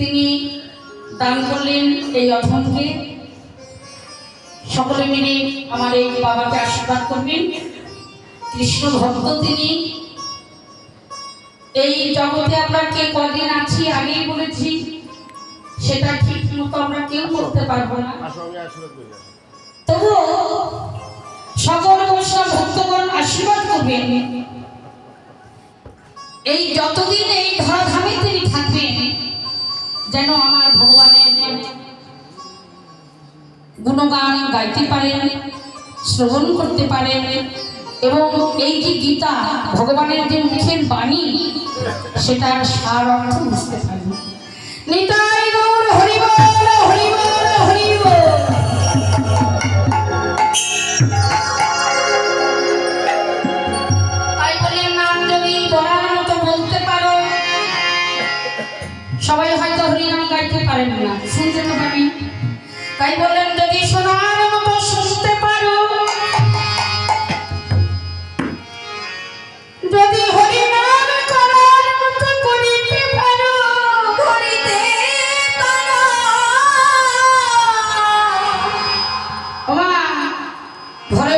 তিনি দান করলেন এই অধমকে। সকলে মিলে আমার এই বাবাকে আশীর্বাদ করবেন। কৃষ্ণ ভক্ত তিনি। এই জগতে আমরা কে কদিন আছি আগেই বলেছি, সেটা ঠিক মতো আমরা কেউ করতে পারবো না। তবুও সকল বৈষ্ণব ভক্তগণ আশীর্বাদ করবেন, এই যতদিন এই ধরাধামে তিনি থাকবেন যেন আমার ভগবানের গুণগান গাইতে পারেন, শ্রবণ করতে পারেন, এবং এই যে গীতা ভগবানের যে মুখের বাণী সেটার সার অর্থ বুঝতে পারেন। নিতাই গৌর হরি বল, হরি বল, হরি বল। তাই বলে নাম যদি বলার মতো বলতে পারো, সবাই হয়তো হরিনাম গাইতে পারেন না, শুনতে তো পারি। তাই বললেন যদি শোনার মতো শুনতে পারো, যদি হরিনাম করার মতো করিতে পারো, করিতে পারো। ওমা ঘরে